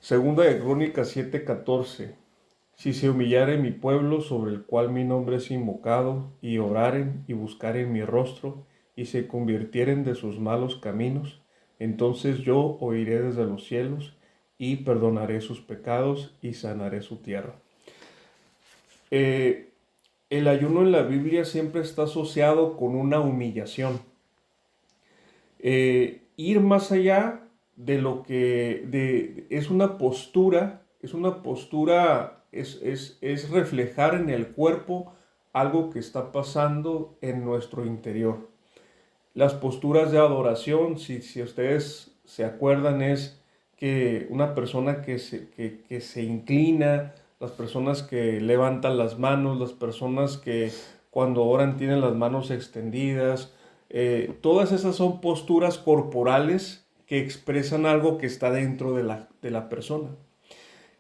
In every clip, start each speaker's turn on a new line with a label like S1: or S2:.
S1: Segunda de Crónicas 7:14. Si se humillare mi pueblo sobre el cual mi nombre es invocado, y oraren y buscaren mi rostro, y se convirtieren de sus malos caminos, entonces yo oiré desde los cielos, y perdonaré sus pecados, y sanaré su tierra. Eh, el ayuno en la Biblia siempre está asociado con una humillación. Ir más allá de lo que es reflejar en el cuerpo algo que está pasando en nuestro interior. Las posturas de adoración, si ustedes se acuerdan, es que una persona que se inclina, las personas que levantan las manos, las personas que cuando oran tienen las manos extendidas, todas esas son posturas corporales que expresan algo que está dentro de la persona.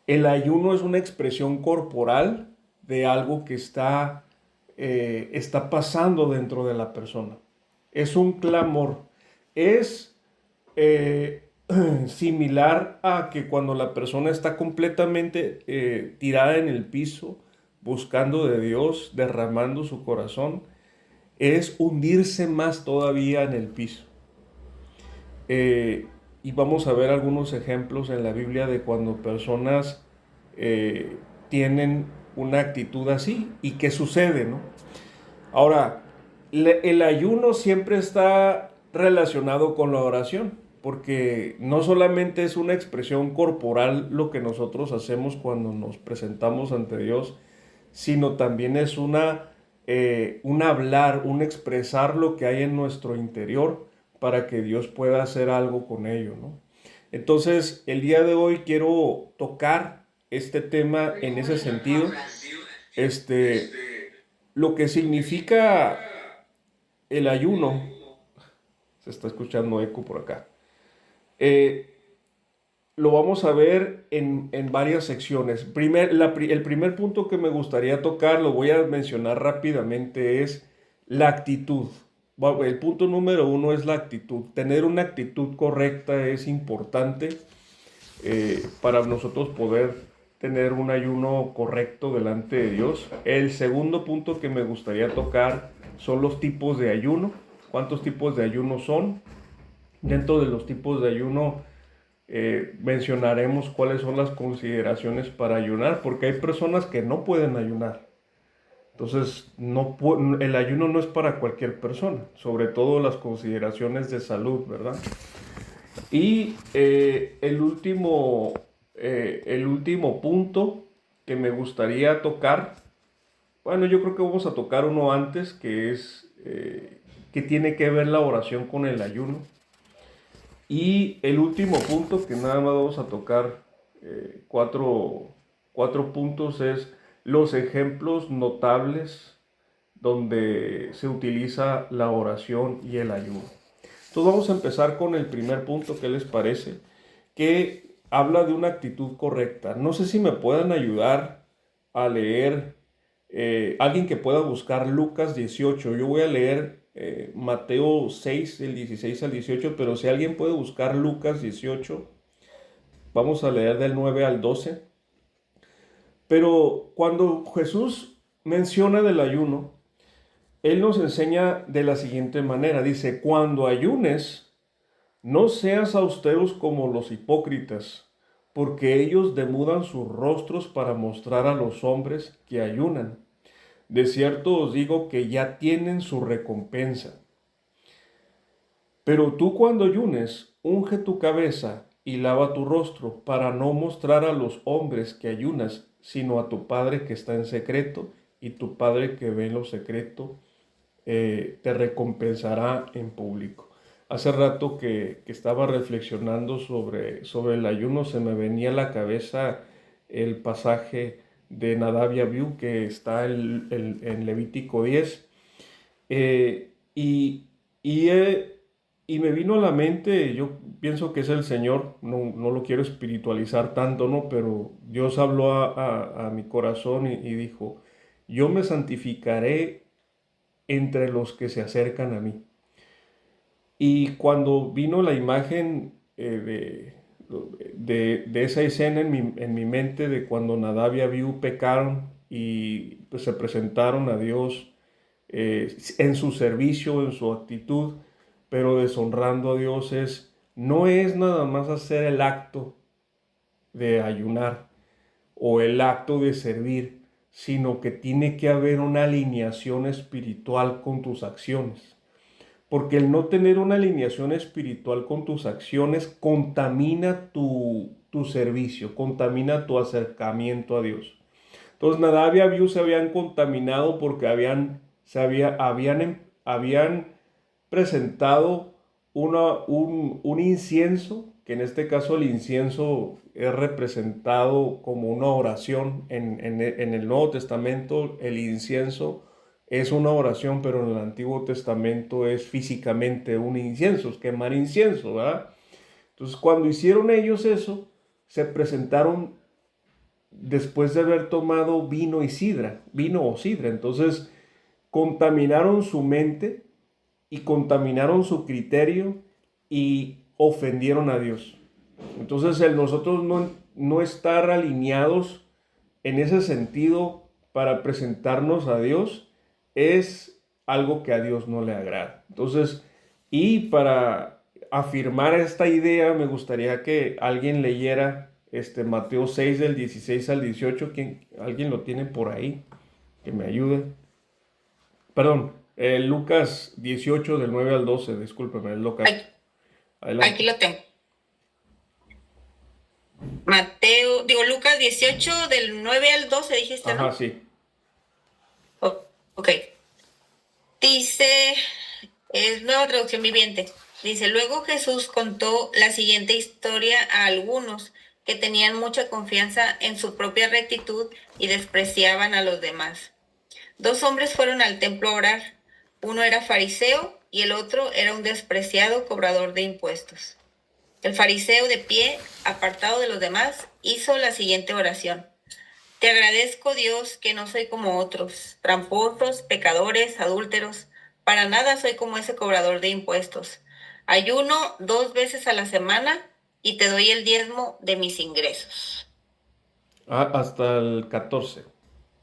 S1: El ayuno es una expresión corporal de algo que está pasando dentro de la persona. Es un clamor. Es eh, similar a que cuando la persona está completamente tirada en el piso, buscando de Dios, derramando su corazón, es hundirse más todavía en el piso. Eh, y vamos a ver algunos ejemplos en la Biblia de cuando personas eh, tienen una actitud así y qué sucede, ¿no? Ahora, el ayuno siempre está relacionado con la oración, porque no solamente es una expresión corporal lo que nosotros hacemos cuando nos presentamos ante Dios, sino también es un hablar, un expresar lo que hay en nuestro interior para que Dios pueda hacer algo con ello, ¿no? Entonces, el día de hoy quiero tocar este tema en ese sentido, este, lo que significa el ayuno. Se está escuchando eco por acá. Eh, lo vamos a ver en varias secciones. El primer punto que me gustaría tocar, lo voy a mencionar rápidamente, es la actitud. Bueno, el punto número uno es la actitud. Tener una actitud correcta es importante para nosotros poder tener un ayuno correcto delante de Dios. El segundo punto que me gustaría tocar son los tipos de ayuno. ¿Cuántos tipos de ayuno son? Dentro de los tipos de ayuno mencionaremos cuáles son las consideraciones para ayunar, porque hay personas que no pueden ayunar. Entonces, el ayuno no es para cualquier persona, sobre todo las consideraciones de salud, ¿verdad? Y el último punto que me gustaría tocar, bueno, yo creo que vamos a tocar uno antes, que tiene que ver la oración con el ayuno. Y el último punto, que nada más vamos a tocar cuatro puntos, es los ejemplos notables donde se utiliza la oración y el ayuno. Entonces vamos a empezar con el primer punto. ¿Qué les parece? Que habla de una actitud correcta. No sé si me puedan ayudar a leer, alguien que pueda buscar Lucas 18. Yo voy a leer Mateo 6, del 16 al 18, pero si alguien puede buscar Lucas 18, vamos a leer del 9 al 12. Pero cuando Jesús menciona del ayuno, Él nos enseña de la siguiente manera. Dice, cuando ayunes, no seas austeros como los hipócritas, porque ellos demudan sus rostros para mostrar a los hombres que ayunan. De cierto os digo que ya tienen su recompensa. Pero tú cuando ayunes, unge tu cabeza y lava tu rostro, para no mostrar a los hombres que ayunas, sino a tu Padre que está en secreto, y tu Padre que ve en lo secreto te recompensará en público. Hace rato que estaba reflexionando sobre el ayuno, se me venía a la cabeza el pasaje de Nadab y Abiú que está en Levítico 10. Y me vino a la mente, yo pienso que es el Señor, no lo quiero espiritualizar tanto, ¿no? Pero Dios habló a mi corazón y dijo, yo me santificaré entre los que se acercan a mí. Y cuando vino la imagen de esa escena en mi mente de cuando Nadab y Abiú pecaron y pues, se presentaron a Dios en su servicio, en su actitud, pero deshonrando a Dios no es nada más hacer el acto de ayunar o el acto de servir, sino que tiene que haber una alineación espiritual con tus acciones. Porque el no tener una alineación espiritual con tus acciones contamina tu servicio, contamina tu acercamiento a Dios. Entonces Nadab y Abiú se habían contaminado porque habían presentado un incienso, que en este caso el incienso es representado como una oración. En el Nuevo Testamento el incienso es una oración, pero en el Antiguo Testamento es físicamente un incienso, es quemar incienso, ¿verdad? Entonces cuando hicieron ellos eso, se presentaron después de haber tomado vino o sidra. Entonces contaminaron su mente y contaminaron su criterio y ofendieron a Dios. Entonces el nosotros no estar alineados en ese sentido para presentarnos a Dios es algo que a Dios no le agrada. Entonces, y para afirmar esta idea, me gustaría que alguien leyera Mateo 6 del 16 al 18. ¿Alguien lo tiene por ahí? Que me ayude. Perdón, Lucas 18 del 9 al 12, discúlpeme, es local.
S2: Aquí,
S1: Adelante.
S2: aquí lo tengo. Lucas 18 del 9 al 12 dijiste, ¿no?
S1: Ajá, sí.
S2: Ok. Dice, es nueva traducción viviente. Dice, luego Jesús contó la siguiente historia a algunos que tenían mucha confianza en su propia rectitud y despreciaban a los demás. 2 hombres fueron al templo a orar. Uno era fariseo y el otro era un despreciado cobrador de impuestos. El fariseo, de pie, apartado de los demás, hizo la siguiente oración. Te agradezco, Dios, que no soy como otros, tramposos, pecadores, adúlteros. Para nada soy como ese cobrador de impuestos. Ayuno 2 veces a la semana y te doy el diezmo de mis ingresos.
S1: Hasta el 14.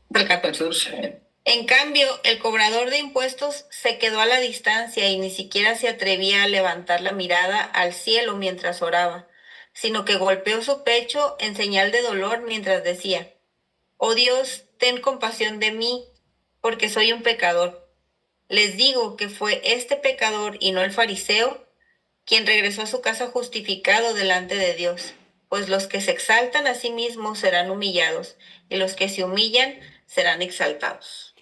S2: Del 14. En cambio, el cobrador de impuestos se quedó a la distancia y ni siquiera se atrevía a levantar la mirada al cielo mientras oraba, sino que golpeó su pecho en señal de dolor mientras decía, oh Dios, ten compasión de mí, porque soy un pecador. Les digo que fue este pecador y no el fariseo quien regresó a su casa justificado delante de Dios, pues los que se exaltan a sí mismos serán humillados y los que se humillan serán exaltados.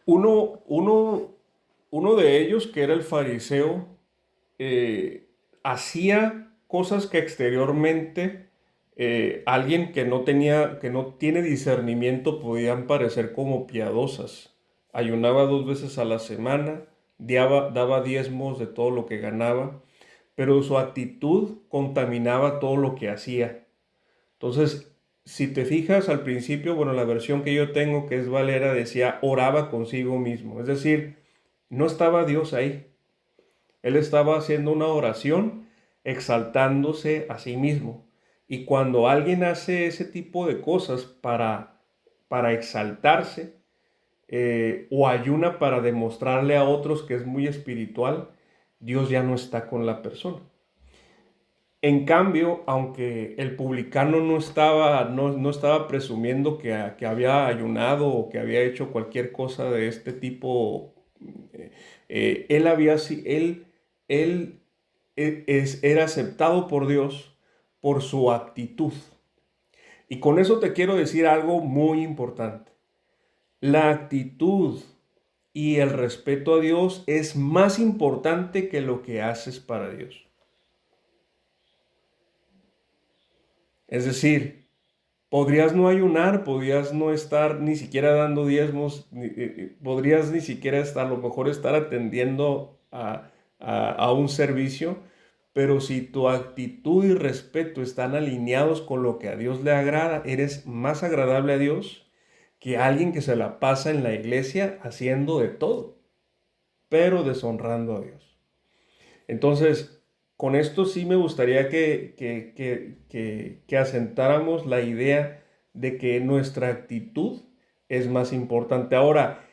S1: Uno, uno, uno de ellos, que era el fariseo, hacía cosas que exteriormente alguien que no tiene discernimiento podían parecer como piadosas. Ayunaba 2 veces a la semana, daba diezmos de todo lo que ganaba, pero su actitud contaminaba todo lo que hacía. Entonces, si te fijas al principio, bueno, la versión que yo tengo, que es Valera, decía, oraba consigo mismo. Es decir, no estaba Dios ahí. Él estaba haciendo una oración exaltándose a sí mismo. Y cuando alguien hace ese tipo de cosas para exaltarse, o ayuna para demostrarle a otros que es muy espiritual, Dios ya no está con la persona. En cambio, aunque el publicano no estaba presumiendo que había ayunado o que había hecho cualquier cosa de este tipo, él había, él era aceptado por Dios por su actitud. Y con eso te quiero decir algo muy importante. La actitud y el respeto a Dios es más importante que lo que haces para Dios. Es decir, podrías no ayunar, podrías no estar ni siquiera dando diezmos, podrías ni siquiera estar, a lo mejor estar atendiendo a un servicio, pero si tu actitud y respeto están alineados con lo que a Dios le agrada, eres más agradable a Dios que alguien que se la pasa en la iglesia haciendo de todo, pero deshonrando a Dios. Entonces, con esto sí me gustaría que asentáramos la idea de que nuestra actitud es más importante. Ahora,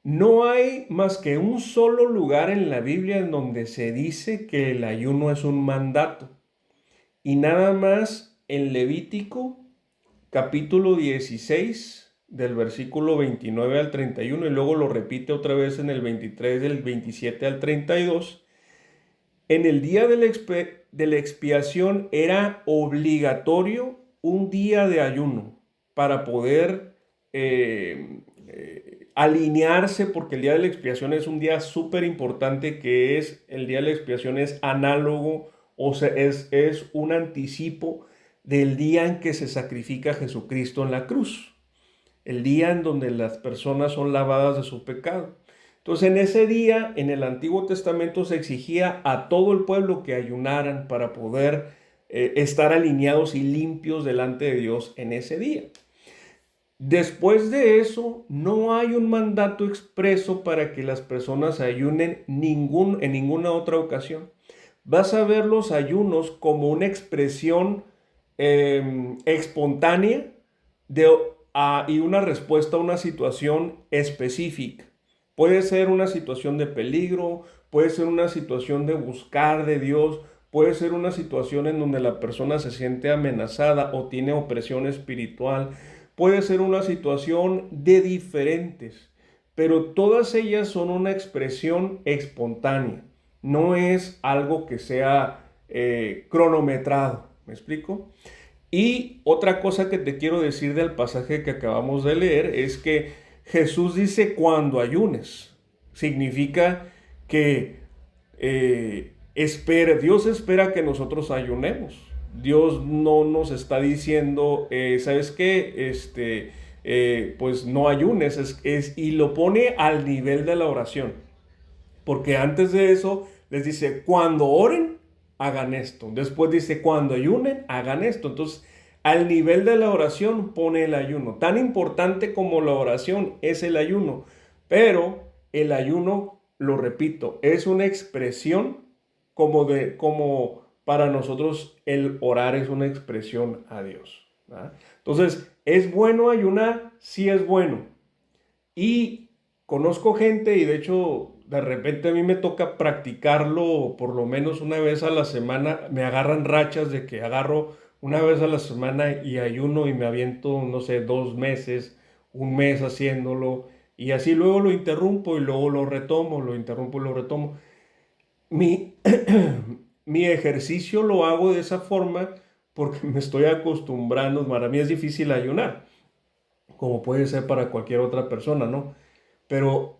S1: no hay más que un solo lugar en la Biblia en donde se dice que el ayuno es un mandato. Y nada más en Levítico capítulo 16 del versículo 29 al 31 y luego lo repite otra vez en el 23 del 27 al 32. En el día de la expiación era obligatorio un día de ayuno para poder alinearse, porque el día de la expiación es un día súper importante, que es el día de la expiación es análogo, o sea, es un anticipo del día en que se sacrifica Jesucristo en la cruz, el día en donde las personas son lavadas de su pecado. Entonces, en ese día, en el Antiguo Testamento, se exigía a todo el pueblo que ayunaran para poder estar alineados y limpios delante de Dios en ese día. Después de eso, no hay un mandato expreso para que las personas ayunen en ninguna otra ocasión. Vas a ver los ayunos como una expresión espontánea y una respuesta a una situación específica. Puede ser una situación de peligro, puede ser una situación de buscar de Dios, puede ser una situación en donde la persona se siente amenazada o tiene opresión espiritual, puede ser una situación de diferentes, pero todas ellas son una expresión espontánea, no es algo que sea cronometrado, ¿me explico? Y otra cosa que te quiero decir del pasaje que acabamos de leer es que Jesús dice cuando ayunes. Significa que Dios espera que nosotros ayunemos. Dios no nos está diciendo, ¿sabes qué? Pues no ayunes, y lo pone al nivel de la oración. Porque antes de eso les dice, cuando oren, hagan esto. Después dice, cuando ayunen, hagan esto. Entonces, al nivel de la oración pone el ayuno. Tan importante como la oración es el ayuno. Pero el ayuno, lo repito, es una expresión como para nosotros el orar es una expresión a Dios, ¿verdad? Entonces, ¿es bueno ayunar? Sí es bueno. Y conozco gente, y de hecho de repente a mí me toca practicarlo por lo menos una vez a la semana. Me agarran rachas de que agarro una vez a la semana y ayuno y me aviento, no sé, 2 meses, un mes haciéndolo. Y así luego lo interrumpo y luego lo retomo, lo interrumpo y lo retomo. Mi, mi ejercicio lo hago de esa forma porque me estoy acostumbrando. Para mí es difícil ayunar, como puede ser para cualquier otra persona, ¿no? Pero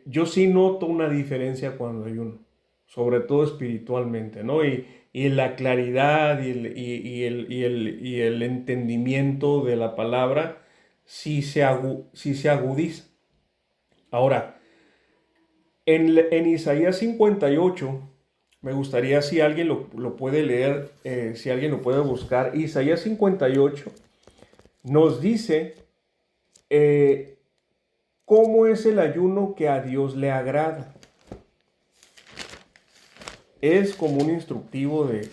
S1: yo sí noto una diferencia cuando ayuno, sobre todo espiritualmente, ¿no? Y la claridad y el entendimiento de la palabra sí se agudiza. Ahora, en Isaías 58, me gustaría si alguien lo puede leer, si alguien lo puede buscar. Isaías 58 nos dice eh, cómo es el ayuno que a Dios le agrada. Es como un instructivo de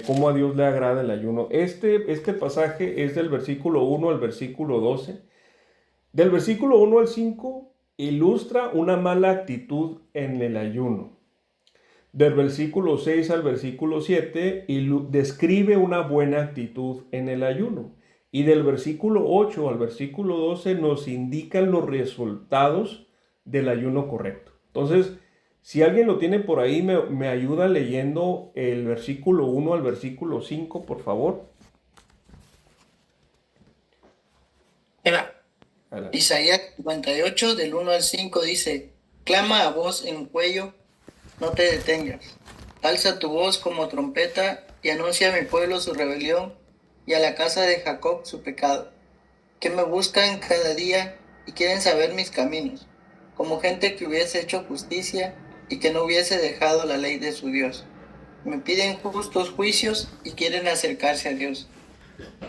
S1: cómo a Dios le agrada el ayuno. Este pasaje es del versículo 1 al versículo 12. Del versículo 1 al 5 ilustra una mala actitud en el ayuno. Del versículo 6 al versículo 7 describe una buena actitud en el ayuno. Y del versículo 8 al versículo 12 nos indican los resultados del ayuno correcto. Entonces, si alguien lo tiene por ahí, me ayuda leyendo el versículo 1 al versículo 5, por favor.
S3: Eva.
S1: Adelante.
S3: Isaías 58, del 1 al 5 dice, clama a voz en cuello, no te detengas. Alza tu voz como trompeta y anuncia a mi pueblo su rebelión y a la casa de Jacob su pecado, que me buscan cada día y quieren saber mis caminos, como gente que hubiese hecho justicia y que no hubiese dejado la ley de su Dios. Me piden justos juicios y quieren acercarse a Dios.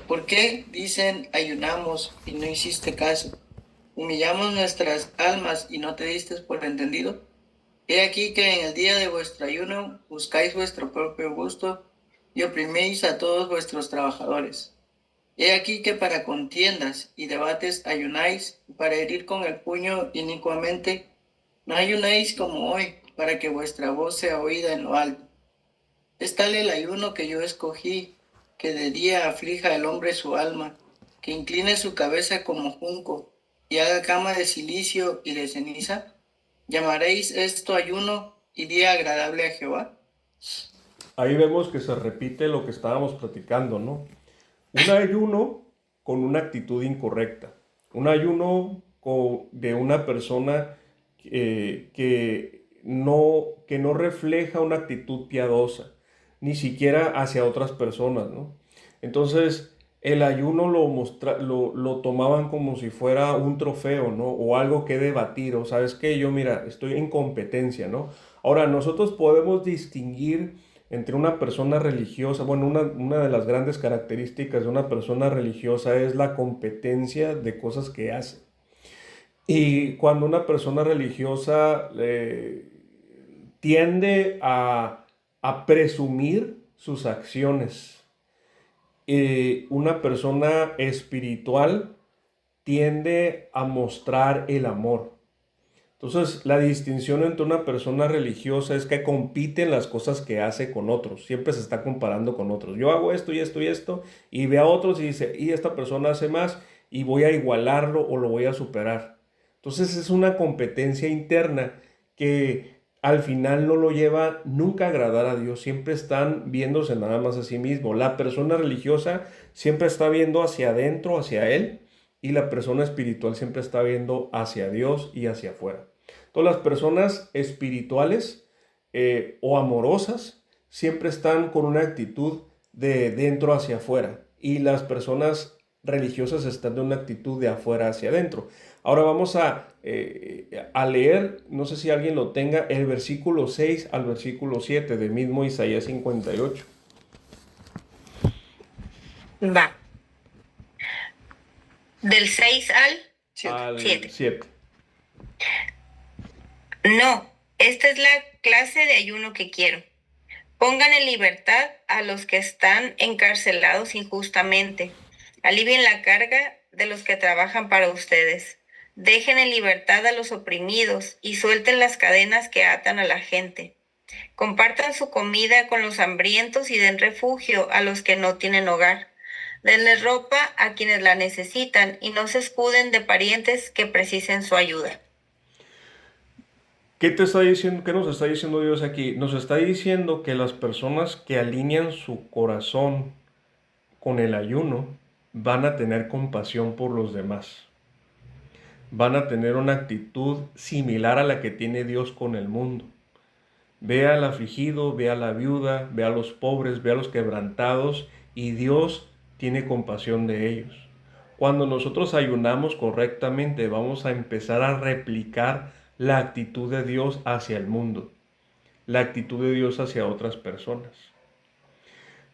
S3: ¿Por qué dicen ayunamos y no hiciste caso? Humillamos nuestras almas y no te diste por entendido. He aquí que en el día de vuestro ayuno buscáis vuestro propio gusto y oprimís a todos vuestros trabajadores. He aquí que para contiendas y debates ayunáis, y para herir con el puño inicuamente, no ayunéis como hoy, para que vuestra voz sea oída en lo alto. Es tal el ayuno que yo escogí, que de día aflija al hombre su alma, que incline su cabeza como junco, y haga cama de cilicio y de ceniza. ¿Llamaréis esto ayuno y día agradable a Jehová?
S1: Ahí vemos que se repite lo que estábamos platicando, ¿no? Un ayuno con una actitud incorrecta. Un ayuno de una persona que no refleja una actitud piadosa, ni siquiera hacia otras personas, ¿no? Entonces, el ayuno lo tomaban como si fuera un trofeo, ¿no? O algo que debatir, o sabes que yo, mira, estoy en competencia, ¿no? Ahora, nosotros podemos distinguir entre una persona religiosa, bueno, una de las grandes características de una persona religiosa es la competencia de cosas que hace. Y cuando una persona religiosa tiende a presumir sus acciones, una persona espiritual tiende a mostrar el amor. Entonces, la distinción entre una persona religiosa es que compite en las cosas que hace con otros. Siempre se está comparando con otros. Yo hago esto y esto y esto, y ve a otros y dice, y esta persona hace más, y voy a igualarlo o lo voy a superar. Entonces, es una competencia interna que al final no lo lleva nunca a agradar a Dios. Siempre están viéndose nada más a sí mismo. La persona religiosa siempre está viendo hacia adentro, hacia Él, y la persona espiritual siempre está viendo hacia Dios y hacia afuera. Todas las personas espirituales o amorosas siempre están con una actitud de dentro hacia afuera y las personas religiosas están de una actitud de afuera hacia adentro. Ahora vamos a leer, no sé si alguien lo tenga, el versículo 6 al versículo 7 del mismo Isaías 58.
S2: Va. Del 6 al
S1: Al
S2: 7.
S1: 7.
S2: No, esta es la clase de ayuno que quiero. Pongan en libertad a los que están encarcelados injustamente. Alivien la carga de los que trabajan para ustedes. Dejen en libertad a los oprimidos y suelten las cadenas que atan a la gente. Compartan su comida con los hambrientos y den refugio a los que no tienen hogar. Denles ropa a quienes la necesitan y no se escuden de parientes que precisen su ayuda.
S1: ¿Qué te está diciendo? ¿Qué nos está diciendo Dios aquí? Nos está diciendo que las personas que alinean su corazón con el ayuno van a tener compasión por los demás. Van a tener una actitud similar a la que tiene Dios con el mundo. Ve al afligido, ve a la viuda, ve a los pobres, ve a los quebrantados y Dios tiene compasión de ellos. Cuando nosotros ayunamos correctamente, vamos a empezar a replicar la actitud de Dios hacia el mundo, la actitud de Dios hacia otras personas.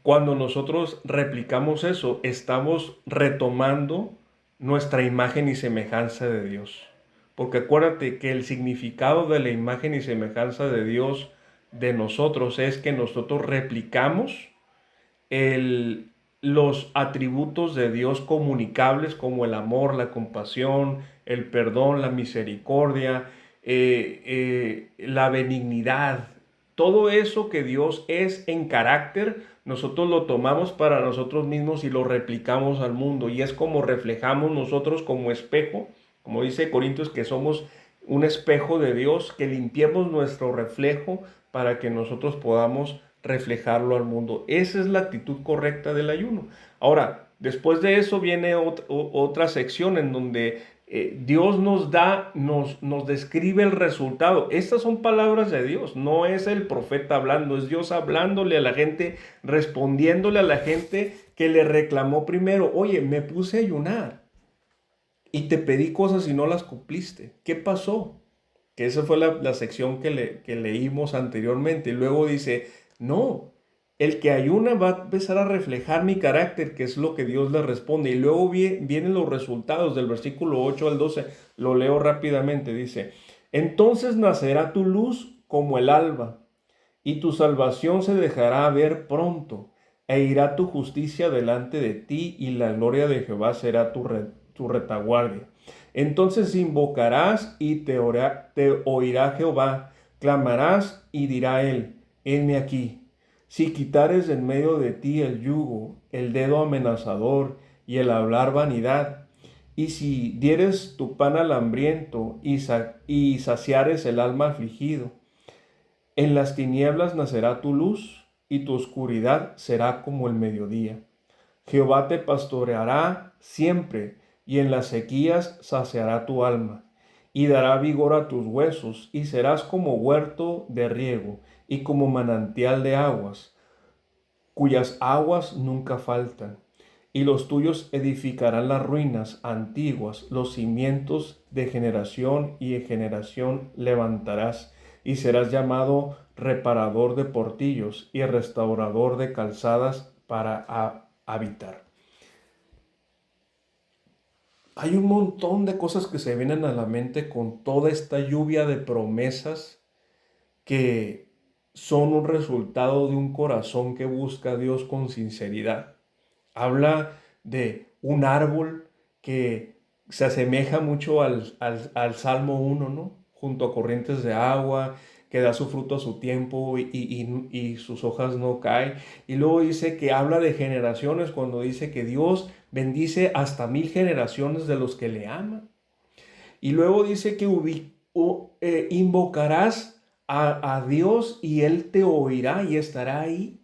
S1: Cuando nosotros replicamos eso, estamos retomando nuestra imagen y semejanza de Dios. Porque acuérdate que el significado de la imagen y semejanza de Dios de nosotros es que nosotros replicamos los atributos de Dios comunicables como el amor, la compasión, el perdón, la misericordia, la benignidad. Todo eso que Dios es en carácter, nosotros lo tomamos para nosotros mismos y lo replicamos al mundo. Y es como reflejamos nosotros como espejo, como dice Corintios, que somos un espejo de Dios, que limpiemos nuestro reflejo para que nosotros podamos reflejarlo al mundo. Esa es la actitud correcta del ayuno. Ahora, después de eso viene otra sección en donde Dios nos describe el resultado. Estas son palabras de Dios, no es el profeta hablando, es Dios hablándole a la gente, respondiéndole a la gente que le reclamó primero, oye, me puse a ayunar y te pedí cosas y no las cumpliste. ¿Qué pasó? Que esa fue la sección que leímos anteriormente. Y luego dice, no, el que ayuna va a empezar a reflejar mi carácter, que es lo que Dios le responde. Y luego vienen los resultados del versículo 8 al 12. Lo leo rápidamente. Dice, entonces nacerá tu luz como el alba, y tu salvación se dejará ver pronto, e irá tu justicia delante de ti, y la gloria de Jehová será tu retaguardia. Entonces invocarás y te oirá Jehová, clamarás y dirá él, heme aquí. Si quitares en medio de ti el yugo, el dedo amenazador y el hablar vanidad, y si dieres tu pan al hambriento y saciares el alma afligido, en las tinieblas nacerá tu luz y tu oscuridad será como el mediodía. Jehová te pastoreará siempre y en las sequías saciará tu alma y dará vigor a tus huesos y serás como huerto de riego y como manantial de aguas, cuyas aguas nunca faltan. Y los tuyos edificarán las ruinas antiguas, los cimientos de generación y de generación levantarás, y serás llamado reparador de portillos y restaurador de calzadas para habitar. Hay un montón de cosas que se vienen a la mente con toda esta lluvia de promesas que son un resultado de un corazón que busca a Dios con sinceridad. Habla de un árbol que se asemeja mucho al Salmo 1, ¿no? Junto a corrientes de agua, que da su fruto a su tiempo y sus hojas no caen. Y luego dice que habla de generaciones cuando dice que Dios bendice hasta 1000 generaciones de los que le aman. Y luego dice que invocarás a Dios y Él te oirá y estará ahí.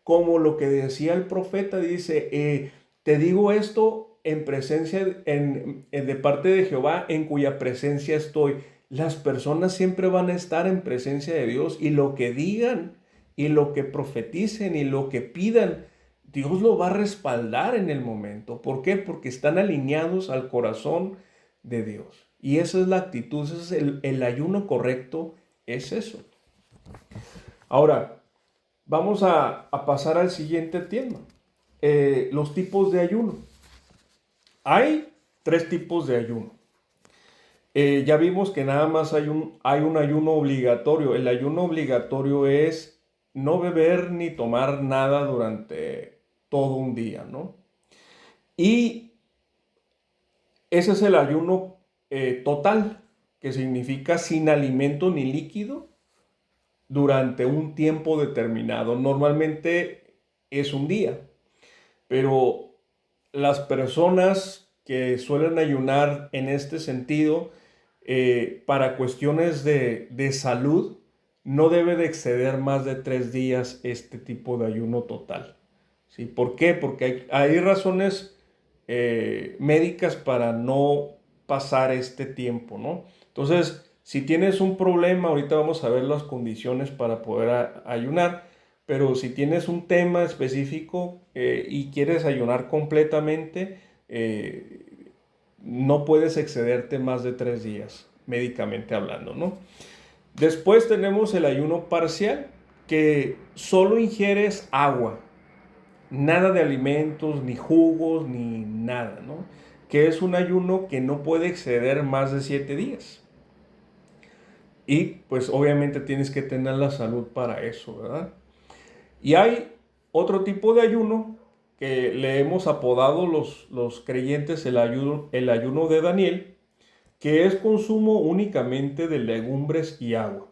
S1: Como lo que decía el profeta, dice, te digo esto en presencia, de parte de Jehová, en cuya presencia estoy. Las personas siempre van a estar en presencia de Dios y lo que digan y lo que profeticen y lo que pidan, Dios lo va a respaldar en el momento. ¿Por qué? Porque están alineados al corazón de Dios. Y esa es la actitud, ese es el ayuno correcto, es eso. Ahora, vamos a pasar al siguiente tema, los tipos de ayuno. Hay 3 tipos de ayuno. Ya vimos que nada más hay un ayuno obligatorio. El ayuno obligatorio es no beber ni tomar nada durante todo un día, ¿no? Y ese es el ayuno total, que significa sin alimento ni líquido durante un tiempo determinado. Normalmente es un día, pero las personas que suelen ayunar en este sentido, para cuestiones de salud, no debe de exceder más de 3 días este tipo de ayuno total. ¿Sí? ¿Por qué? Porque hay razones médicas para no pasar este tiempo, ¿no? Entonces, si tienes un problema, ahorita vamos a ver las condiciones para poder ayunar, pero si tienes un tema específico y quieres ayunar completamente, no puedes excederte más de 3 días, médicamente hablando, ¿no? Después tenemos el ayuno parcial, que solo ingieres agua, nada de alimentos, ni jugos, ni nada, ¿no? Que es un ayuno que no puede exceder más de 7 días. Y pues obviamente tienes que tener la salud para eso, ¿verdad? Y hay otro tipo de ayuno que le hemos apodado los creyentes el ayuno de Daniel, que es consumo únicamente de legumbres y agua.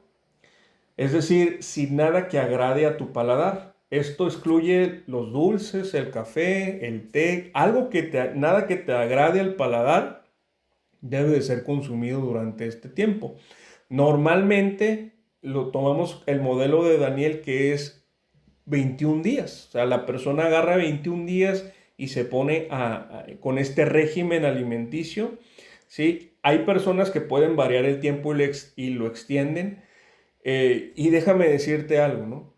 S1: Es decir, sin nada que agrade a tu paladar. Esto excluye los dulces, el café, el té, nada que te agrade al paladar debe de ser consumido durante este tiempo. Normalmente tomamos el modelo de Daniel, que es 21 días. O sea, la persona agarra 21 días y se pone con este régimen alimenticio, ¿sí? Hay personas que pueden variar el tiempo y lo extienden. Y déjame decirte algo, ¿no?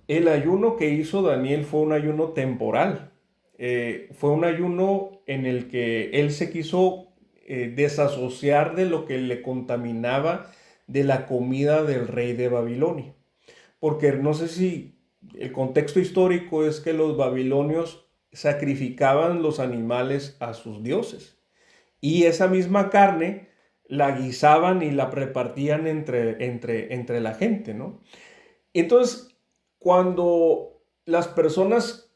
S1: El ayuno que hizo Daniel fue un ayuno temporal. Fue un ayuno en el que él se quiso desasociar de lo que le contaminaba de la comida del rey de Babilonia. Porque no sé si el contexto histórico es que los babilonios sacrificaban los animales a sus dioses. Y esa misma carne la guisaban y la repartían entre la gente, ¿no? Entonces, cuando las personas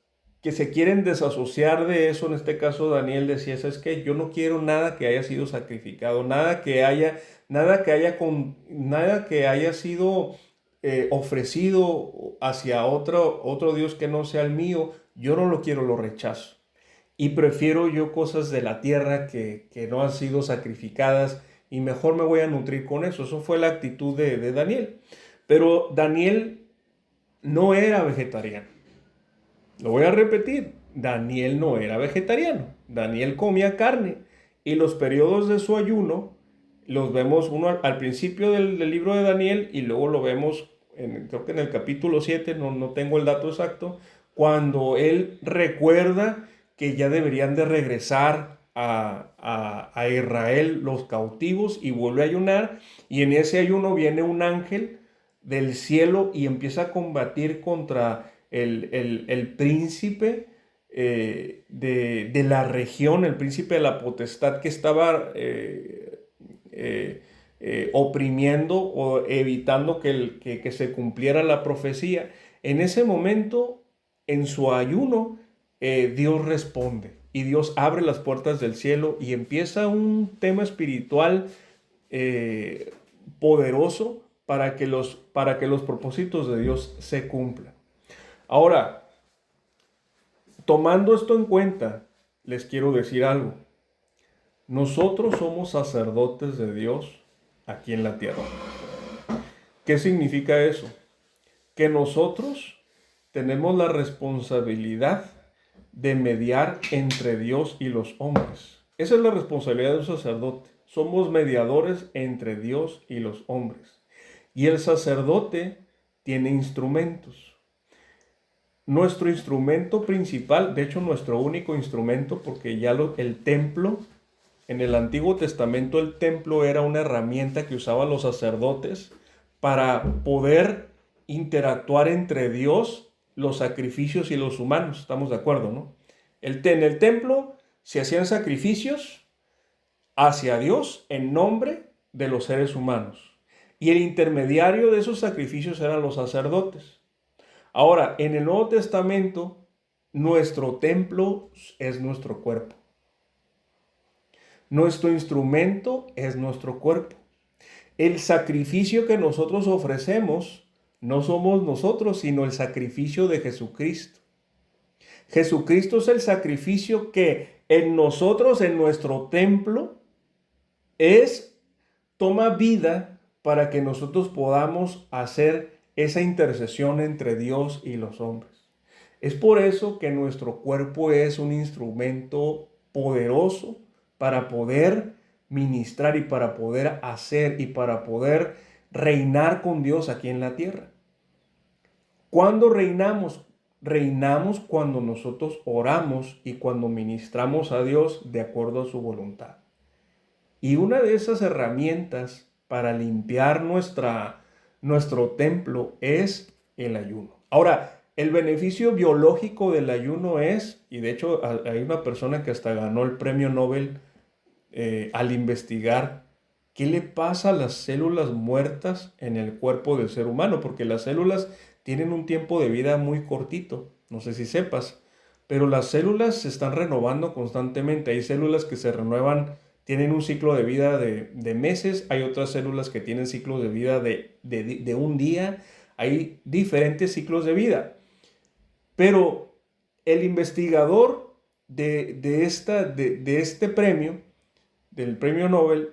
S1: que se quieren desasociar de eso, en este caso Daniel decía, es que yo no quiero nada que haya sido sacrificado, nada que haya sido ofrecido hacia otro Dios que no sea el mío, yo no lo quiero, lo rechazo. Y prefiero yo cosas de la tierra que no han sido sacrificadas y mejor me voy a nutrir con eso. Eso fue la actitud de Daniel. Pero Daniel no era vegetariano. Lo voy a repetir, Daniel no era vegetariano. Daniel comía carne y los periodos de su ayuno los vemos uno al principio del libro de Daniel y luego lo vemos, creo que en el capítulo 7, no tengo el dato exacto, cuando él recuerda que ya deberían de regresar a Israel los cautivos y vuelve a ayunar, y en ese ayuno viene un ángel del cielo y empieza a combatir contra el príncipe de la región, el príncipe de la potestad que estaba oprimiendo o evitando que se cumpliera la profecía. En ese momento, en su ayuno, Dios responde y Dios abre las puertas del cielo y empieza un tema espiritual poderoso para que los propósitos de Dios se cumplan. Ahora, tomando esto en cuenta, les quiero decir algo. Nosotros somos sacerdotes de Dios aquí en la tierra. ¿Qué significa eso? Que nosotros tenemos la responsabilidad de mediar entre Dios y los hombres. Esa es la responsabilidad de un sacerdote. Somos mediadores entre Dios y los hombres. Y el sacerdote tiene instrumentos. Nuestro instrumento principal, de hecho nuestro único instrumento, porque ya el templo, en el Antiguo Testamento el templo era una herramienta que usaban los sacerdotes para poder interactuar entre Dios, los sacrificios y los humanos. Estamos de acuerdo, ¿no? En el templo se hacían sacrificios hacia Dios en nombre de los seres humanos. Y el intermediario de esos sacrificios eran los sacerdotes. Ahora, en el Nuevo Testamento, nuestro templo es nuestro cuerpo. Nuestro instrumento es nuestro cuerpo. El sacrificio que nosotros ofrecemos no somos nosotros, sino el sacrificio de Jesucristo. Jesucristo es el sacrificio que en nosotros, en nuestro templo, toma vida para que nosotros podamos hacer esa intercesión entre Dios y los hombres. Es por eso que nuestro cuerpo es un instrumento poderoso para poder ministrar y para poder hacer y para poder reinar con Dios aquí en la tierra. ¿Cuándo reinamos? Reinamos cuando nosotros oramos y cuando ministramos a Dios de acuerdo a su voluntad. Y una de esas herramientas para limpiar nuestro templo es el ayuno. Ahora, el beneficio biológico del ayuno es, y de hecho hay una persona que hasta ganó el premio Nobel al investigar qué le pasa a las células muertas en el cuerpo del ser humano, porque las células tienen un tiempo de vida muy cortito, no sé si sepas, pero las células se están renovando constantemente. Hay células que se renuevan, tienen un ciclo de vida de meses, hay otras células que tienen ciclos de vida de un día, hay diferentes ciclos de vida. Pero el investigador de este premio, del premio Nobel,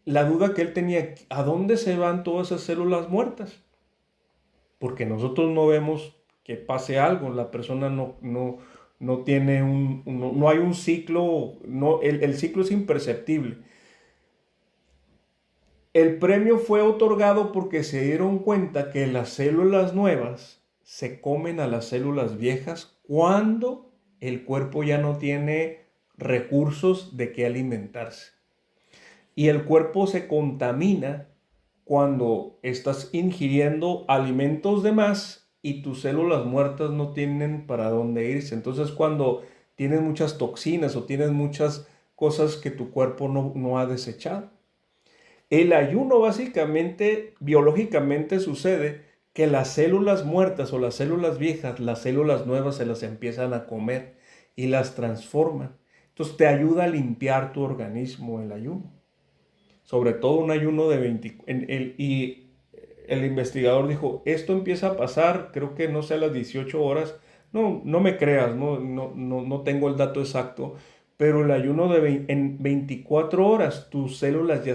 S1: la duda que él tenía, ¿a dónde se van todas esas células muertas? Porque nosotros no vemos que pase algo, la persona no tiene no hay un ciclo, el ciclo es imperceptible. El premio fue otorgado porque se dieron cuenta que las células nuevas se comen a las células viejas cuando el cuerpo ya no tiene recursos de qué alimentarse. Y el cuerpo se contamina cuando estás ingiriendo alimentos de más y tus células muertas no tienen para dónde irse. Entonces, cuando tienes muchas toxinas o tienes muchas cosas que tu cuerpo no ha desechado. El ayuno básicamente, biológicamente sucede que las células muertas o las células viejas, las células nuevas se las empiezan a comer y las transforman. Entonces te ayuda a limpiar tu organismo el ayuno. Sobre todo un ayuno de 20. Y el investigador dijo, esto empieza a pasar, creo que no sé, a las 18 horas. No, no me creas, no tengo el dato exacto, pero el ayuno en 24 horas tus células ya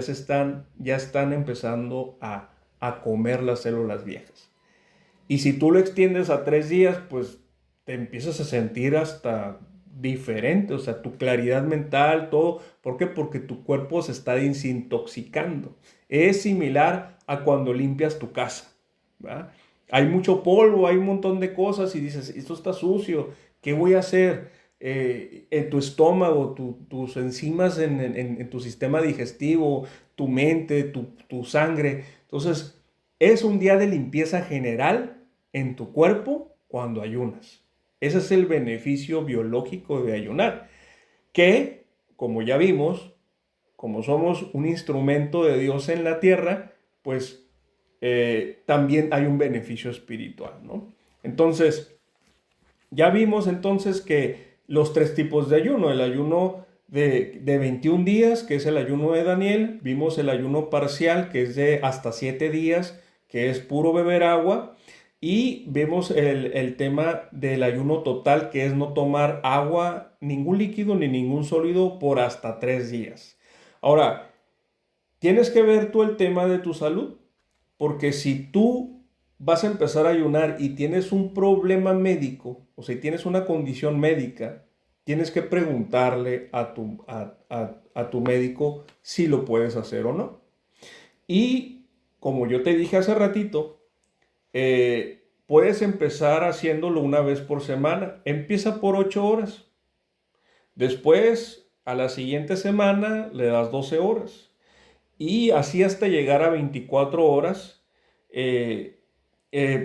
S1: están empezando a comer las células viejas. Y si tú lo extiendes a 3 días, pues te empiezas a sentir hasta diferente, o sea, tu claridad mental, todo. ¿Por qué? Porque tu cuerpo se está desintoxicando. Es similar a cuando limpias tu casa, ¿verdad? Hay mucho polvo, hay un montón de cosas y dices, esto está sucio, ¿qué voy a hacer? En tu estómago, tus enzimas en tu sistema digestivo, tu mente, tu sangre. Entonces, es un día de limpieza general en tu cuerpo cuando ayunas. Ese es el beneficio biológico de ayunar, que, como ya vimos, como somos un instrumento de Dios en la tierra, pues también hay un beneficio espiritual, ¿no? Entonces, ya vimos entonces que los tres tipos de ayuno, el ayuno de 21 días, que es el ayuno de Daniel, vimos el ayuno parcial, que es de hasta 7 días, que es puro beber agua, y vemos el tema del ayuno total, que es no tomar agua, ningún líquido ni ningún sólido por hasta 3 días. Ahora, tienes que ver tú el tema de tu salud, porque si tú vas a empezar a ayunar y tienes un problema médico, o si tienes una condición médica, tienes que preguntarle a tu médico si lo puedes hacer o no. Y como yo te dije hace ratito, puedes empezar haciéndolo una vez por semana. Empieza por 8 horas. Después, a la siguiente semana, le das 12 horas. Y así hasta llegar a 24 horas.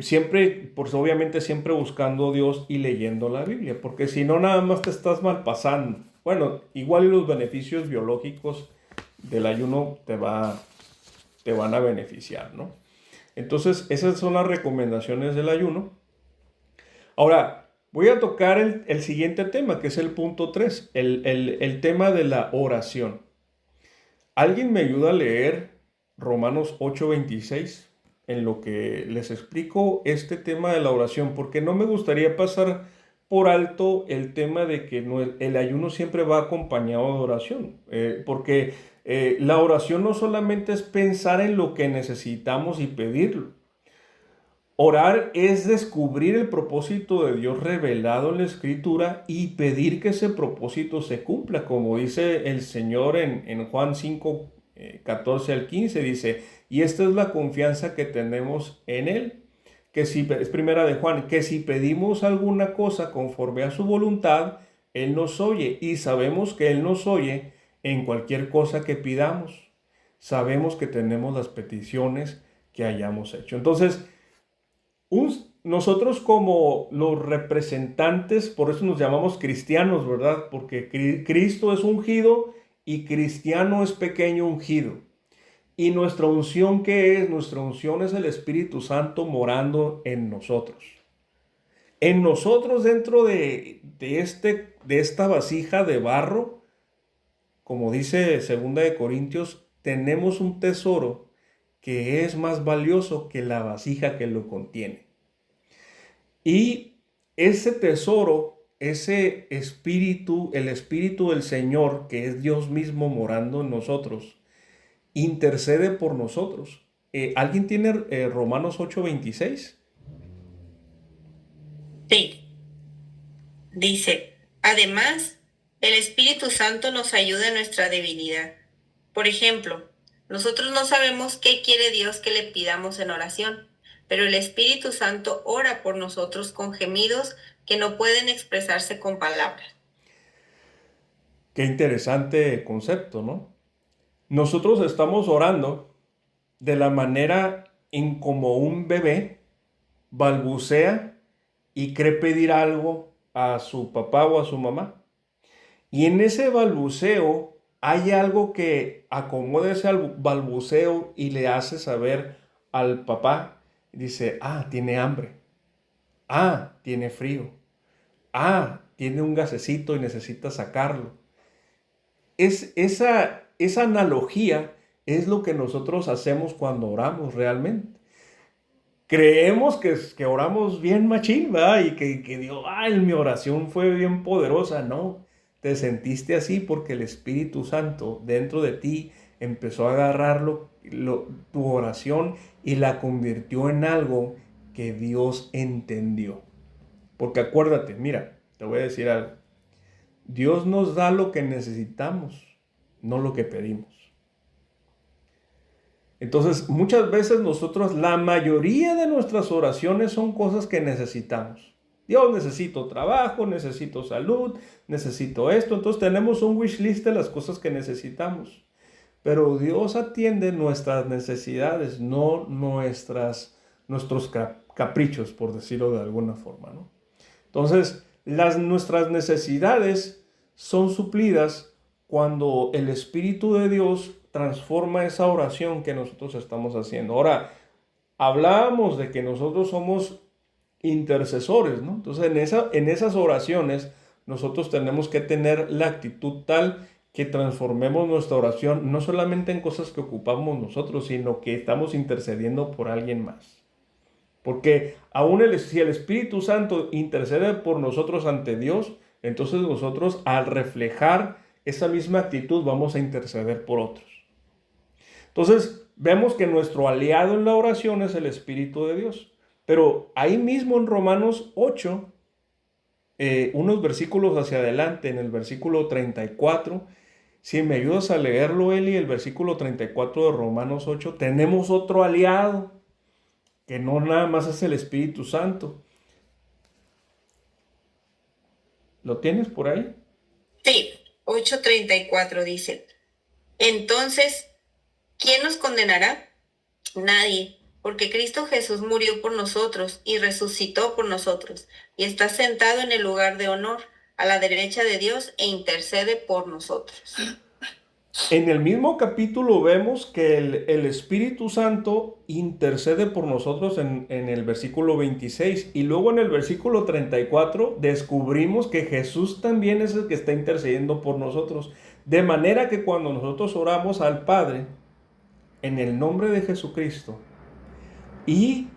S1: Siempre, pues obviamente siempre buscando a Dios y leyendo la Biblia. Porque si no, nada más te estás malpasando. Bueno, igual los beneficios biológicos del ayuno te van a beneficiar, ¿no? Entonces, esas son las recomendaciones del ayuno. Ahora, voy a tocar el siguiente tema, que es el punto 3, el tema de la oración. ¿Alguien me ayuda a leer Romanos 8:26 en lo que les explico este tema de la oración? Porque no me gustaría pasar por alto el tema de que el ayuno siempre va acompañado de oración. Porque la oración no solamente es pensar en lo que necesitamos y pedirlo. Orar es descubrir el propósito de Dios revelado en la Escritura y pedir que ese propósito se cumpla, como dice el Señor en Juan 5, 14 al 15, dice, y esta es la confianza que tenemos en Él, que si, es primera de Juan, que si pedimos alguna cosa conforme a su voluntad, Él nos oye, y sabemos que Él nos oye en cualquier cosa que pidamos. Sabemos que tenemos las peticiones que hayamos hecho. Entonces, nosotros como los representantes, por eso nos llamamos cristianos, ¿verdad? Porque Cristo es ungido y cristiano es pequeño ungido. Y nuestra unción, ¿qué es? Nuestra unción es el Espíritu Santo morando en nosotros. En nosotros, dentro de esta vasija de barro, como dice 2 Corintios, tenemos un tesoro que es más valioso que la vasija que lo contiene. Y ese tesoro, ese espíritu, el espíritu del Señor, que es Dios mismo morando en nosotros, intercede por nosotros. ¿Alguien tiene Romanos 8:26?
S2: Sí, dice, además, el Espíritu Santo nos ayuda en nuestra debilidad. Por ejemplo, nosotros no sabemos qué quiere Dios que le pidamos en oración, pero el Espíritu Santo ora por nosotros con gemidos que no pueden expresarse con palabras.
S1: Qué interesante concepto, ¿no? Nosotros estamos orando de la manera en como un bebé balbucea y cree pedir algo a su papá o a su mamá. Y en ese balbuceo hay algo que acomoda ese balbuceo y le hace saber al papá. Dice, tiene hambre. Tiene frío. Tiene un gasecito y necesita sacarlo. Esa analogía es lo que nosotros hacemos cuando oramos realmente. Creemos que oramos bien machín, ¿verdad? Y que Dios, mi oración fue bien poderosa. No, te sentiste así porque el Espíritu Santo dentro de ti empezó a agarrarlo, tu oración, y la convirtió en algo que Dios entendió. Porque acuérdate, mira, te voy a decir algo. Dios nos da lo que necesitamos, no lo que pedimos. Entonces, muchas veces nosotros, la mayoría de nuestras oraciones son cosas que necesitamos. Dios, necesito trabajo, necesito salud, necesito esto. Entonces tenemos un wish list de las cosas que necesitamos. Pero Dios atiende nuestras necesidades, no nuestros caprichos, por decirlo de alguna forma, ¿no? Entonces, nuestras necesidades son suplidas cuando el Espíritu de Dios transforma esa oración que nosotros estamos haciendo. Ahora, hablábamos de que nosotros somos intercesores, ¿no? Entonces, en esas oraciones, nosotros tenemos que tener la actitud tal que transformemos nuestra oración no solamente en cosas que ocupamos nosotros, sino que estamos intercediendo por alguien más. Porque aún si el Espíritu Santo intercede por nosotros ante Dios, entonces nosotros, al reflejar esa misma actitud, vamos a interceder por otros. Entonces vemos que nuestro aliado en la oración es el Espíritu de Dios. Pero ahí mismo en Romanos 8, unos versículos hacia adelante, en el versículo 34, si me ayudas a leerlo, Eli, el versículo 34 de Romanos 8, tenemos otro aliado, que no nada más es el Espíritu Santo. ¿Lo tienes por ahí?
S2: Sí, 8:34 dice, entonces, ¿quién nos condenará? Nadie, porque Cristo Jesús murió por nosotros y resucitó por nosotros, y está sentado en el lugar de honor, a la derecha de Dios, e intercede por nosotros.
S1: En el mismo capítulo vemos que el Espíritu Santo intercede por nosotros en el versículo 26, y luego en el versículo 34 descubrimos que Jesús también es el que está intercediendo por nosotros. De manera que cuando nosotros oramos al Padre en el nombre de Jesucristo y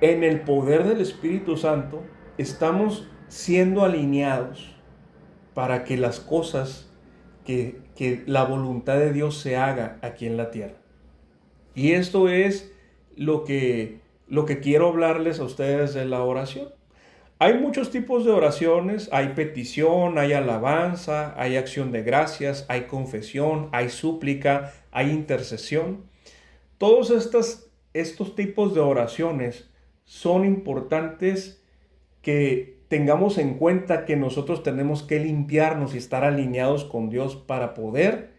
S1: en el poder del Espíritu Santo, estamos siendo alineados para que las cosas, que la voluntad de Dios se haga aquí en la tierra. Y esto es lo que quiero hablarles a ustedes de la oración. Hay muchos tipos de oraciones, hay petición, hay alabanza, hay acción de gracias, hay confesión, hay súplica, hay intercesión. Todos estos tipos de oraciones son importantes que tengamos en cuenta que nosotros tenemos que limpiarnos y estar alineados con Dios para poder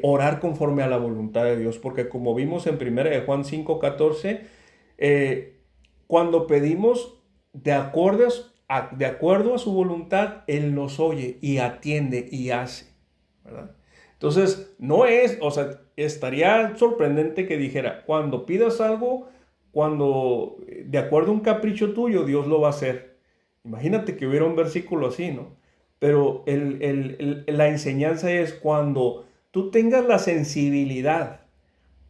S1: orar conforme a la voluntad de Dios. Porque como vimos en 1 de Juan 5:14, cuando pedimos de acuerdo a su voluntad, Él nos oye y atiende y hace, ¿verdad? Entonces, estaría sorprendente que dijera, cuando pidas algo, cuando de acuerdo a un capricho tuyo, Dios lo va a hacer. Imagínate que hubiera un versículo así, ¿no? Pero la enseñanza es cuando tú tengas la sensibilidad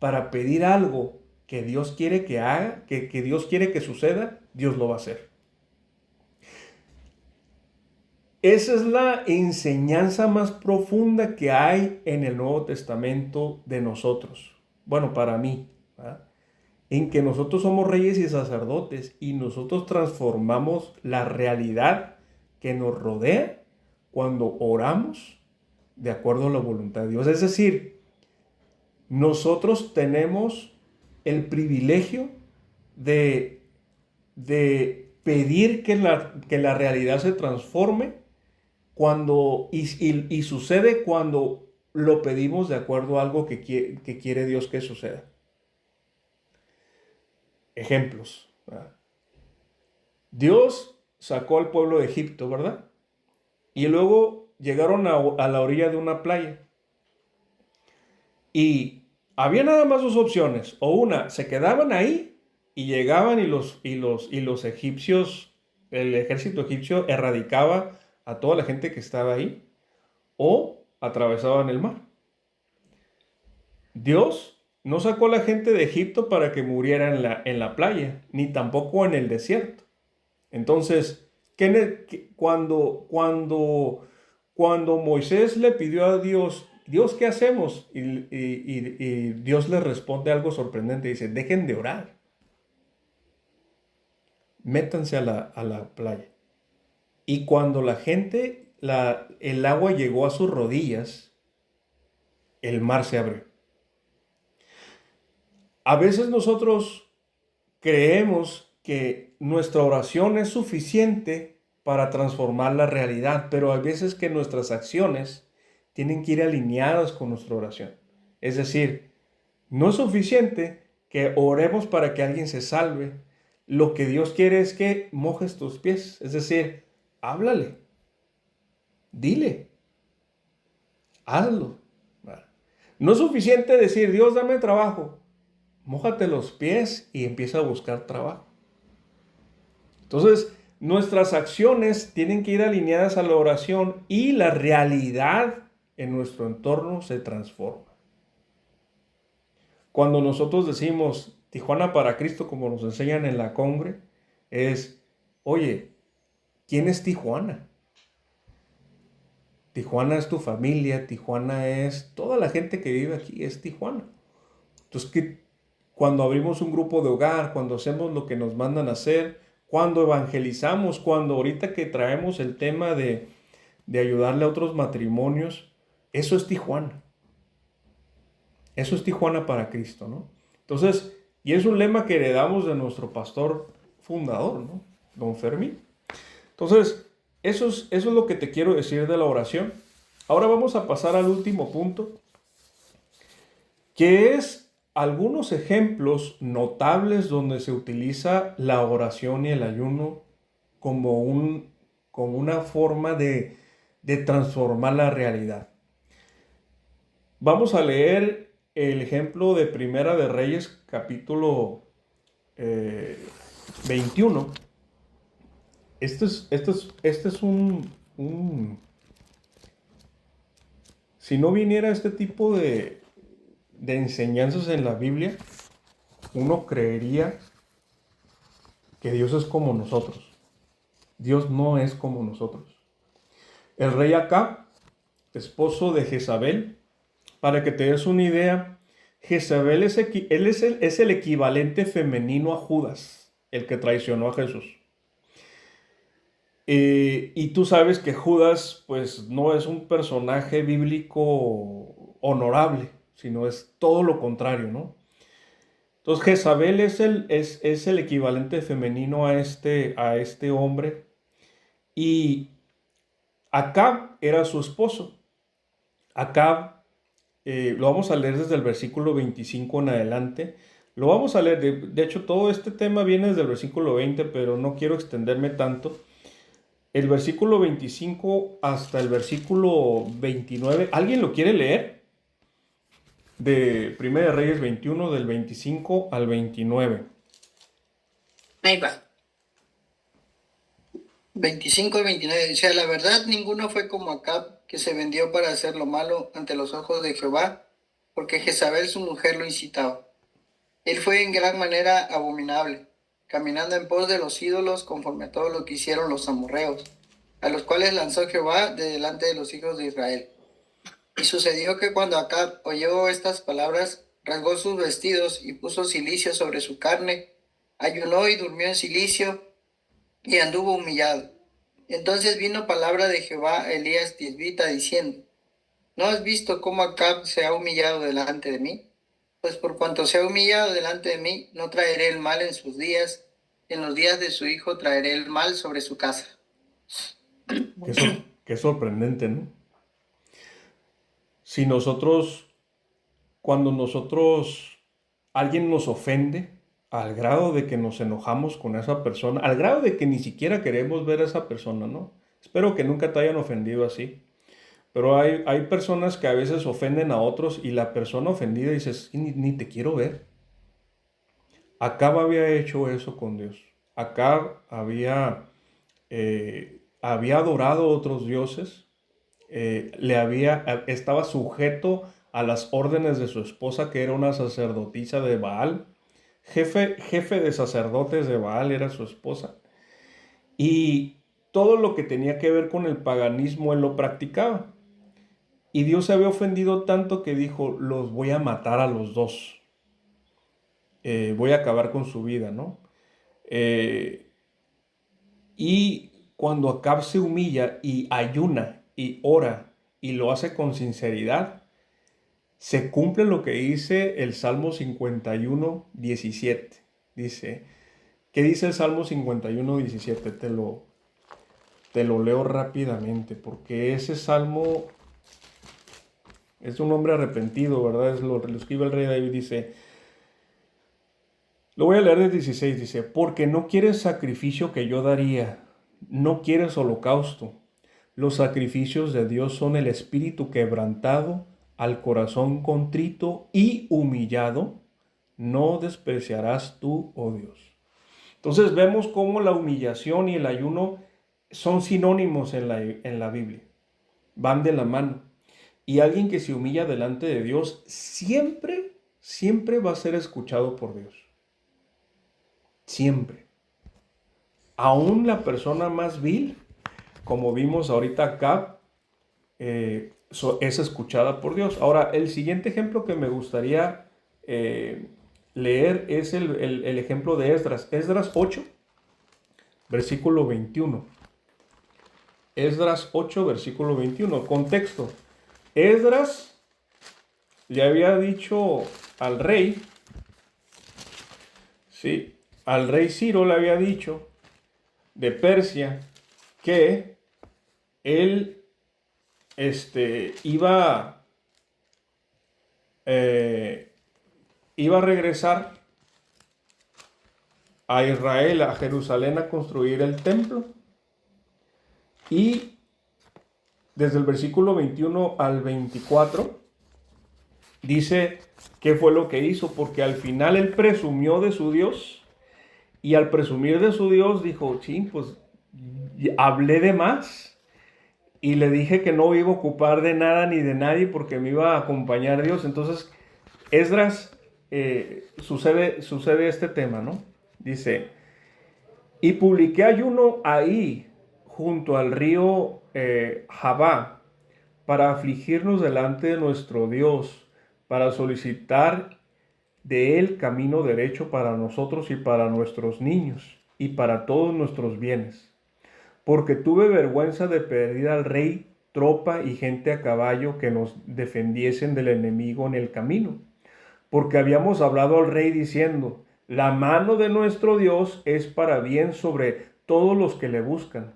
S1: para pedir algo que Dios quiere que haga, que Dios quiere que suceda, Dios lo va a hacer. Esa es la enseñanza más profunda que hay en el Nuevo Testamento de nosotros. Bueno, para mí, ¿verdad? En que nosotros somos reyes y sacerdotes y nosotros transformamos la realidad que nos rodea cuando oramos de acuerdo a la voluntad de Dios. Es decir, nosotros tenemos el privilegio de pedir que la realidad se transforme y sucede cuando lo pedimos de acuerdo a algo que quiere Dios que suceda. Ejemplos, ¿verdad? Dios sacó al pueblo de Egipto, ¿verdad? Y luego llegaron a la orilla de una playa. Y había nada más dos opciones. O una, se quedaban ahí y llegaban y los egipcios, el ejército egipcio erradicaba a toda la gente que estaba ahí. O atravesaban el mar. Dios no sacó a la gente de Egipto para que muriera en la playa, ni tampoco en el desierto. Entonces, cuando Moisés le pidió a Dios, Dios, ¿qué hacemos? Y Dios le responde algo sorprendente. Dice, dejen de orar. Métanse a la playa. Y cuando la gente, el agua llegó a sus rodillas, el mar se abrió. A veces nosotros creemos que nuestra oración es suficiente para transformar la realidad, pero hay veces que nuestras acciones tienen que ir alineadas con nuestra oración. Es decir, no es suficiente que oremos para que alguien se salve. Lo que Dios quiere es que mojes tus pies, es decir, háblale, dile, hazlo. No es suficiente decir, Dios, dame trabajo. Mójate los pies y empieza a buscar trabajo. Entonces, nuestras acciones tienen que ir alineadas a la oración y la realidad en nuestro entorno se transforma. Cuando nosotros decimos Tijuana para Cristo, como nos enseñan en la Congre, es, oye, ¿quién es Tijuana? Tijuana es tu familia, Tijuana es toda la gente que vive aquí, es Tijuana. Entonces, cuando abrimos un grupo de hogar, cuando hacemos lo que nos mandan a hacer, cuando evangelizamos, cuando ahorita que traemos el tema de ayudarle a otros matrimonios, eso es Tijuana. Eso es Tijuana para Cristo, ¿no? Entonces, y es un lema que heredamos de nuestro pastor fundador, ¿no? Don Fermín. Entonces, eso es lo que te quiero decir de la oración. Ahora vamos a pasar al último punto, que es algunos ejemplos notables donde se utiliza la oración y el ayuno como una forma de transformar la realidad. Vamos a leer el ejemplo de Primera de Reyes, capítulo 21. Este es si no viniera este tipo de enseñanzas en la Biblia, uno creería que Dios es como nosotros. Dios no es como nosotros. El rey Acab, esposo de Jezabel, para que te des una idea, Jezabel es el equivalente femenino a Judas, el que traicionó a Jesús. Y tú sabes que Judas, pues, no es un personaje bíblico honorable, sino es todo lo contrario, ¿no? Entonces Jezabel es el equivalente femenino a este hombre. Y Acab era su esposo. Acab, lo vamos a leer desde el versículo 25 en adelante. Lo vamos a leer, de hecho todo este tema viene desde el versículo 20, pero no quiero extenderme tanto. El versículo 25 hasta el versículo 29, ¿alguien lo quiere leer? De 1 de Reyes 21, del 25 al 29.
S2: Ahí va.
S3: 25 y 29. O sea, la verdad, ninguno fue como Acab, que se vendió para hacer lo malo ante los ojos de Jehová, porque Jezabel su mujer lo incitaba. Él fue en gran manera abominable, caminando en pos de los ídolos conforme a todo lo que hicieron los amorreos, a los cuales lanzó Jehová de delante de los hijos de Israel. Y sucedió que cuando Acab oyó estas palabras, rasgó sus vestidos y puso cilicio sobre su carne, ayunó y durmió en cilicio, y anduvo humillado. Entonces vino palabra de Jehová a Elías Tisbita diciendo: ¿No has visto cómo Acab se ha humillado delante de mí? Pues por cuanto se ha humillado delante de mí, no traeré el mal en sus días, en los días de su hijo traeré el mal sobre su casa.
S1: Qué sorprendente, ¿no? Si cuando alguien nos ofende, al grado de que nos enojamos con esa persona, al grado de que ni siquiera queremos ver a esa persona, ¿no? Espero que nunca te hayan ofendido así. Pero hay personas que a veces ofenden a otros y la persona ofendida dice, "Sí, ni te quiero ver". Acab había hecho eso con Dios. Acab había adorado a otros dioses, estaba sujeto a las órdenes de su esposa, que era una sacerdotisa de Baal. Jefe de sacerdotes de Baal era su esposa. Y todo lo que tenía que ver con el paganismo él lo practicaba. Y Dios se había ofendido tanto que dijo, los voy a matar a los dos. Voy a acabar con su vida, ¿no? Eh, y cuando Acab se humilla y ayuna y ora y lo hace con sinceridad, se cumple lo que dice el Salmo 51:17. ¿Qué dice el Salmo 51:17? Te lo leo rápidamente, porque ese salmo es un hombre arrepentido, ¿verdad? Lo escribe el rey David, dice, lo voy a leer del 16, dice, porque no quieres sacrificio que yo daría, no quieres holocausto. Los sacrificios de Dios son el espíritu quebrantado, al corazón contrito y humillado, no despreciarás tú, oh Dios. Entonces vemos cómo la humillación y el ayuno son sinónimos en la Biblia, van de la mano. Y alguien que se humilla delante de Dios siempre va a ser escuchado por Dios. Siempre. Aún la persona más vil, como vimos ahorita acá, es escuchada por Dios. Ahora, el siguiente ejemplo que me gustaría leer es el ejemplo de Esdras. Esdras 8, versículo 21. Esdras 8, versículo 21. Contexto. Esdras le había dicho al rey, ¿sí? Al rey Ciro le había dicho de Persia que él iba a regresar a Israel, a Jerusalén, a construir el templo. Y desde el versículo 21 al 24 dice qué fue lo que hizo, porque al final él presumió de su Dios, y al presumir de su Dios dijo, sí, pues hablé de más y le dije que no iba a ocupar de nada ni de nadie porque me iba a acompañar Dios. Entonces Esdras sucede este tema, ¿no? Dice, y publiqué ayuno ahí junto al río Jabá para afligirnos delante de nuestro Dios, para solicitar de él camino derecho para nosotros y para nuestros niños y para todos nuestros bienes. Porque tuve vergüenza de pedir al rey tropa y gente a caballo que nos defendiesen del enemigo en el camino. Porque habíamos hablado al rey diciendo, la mano de nuestro Dios es para bien sobre todos los que le buscan,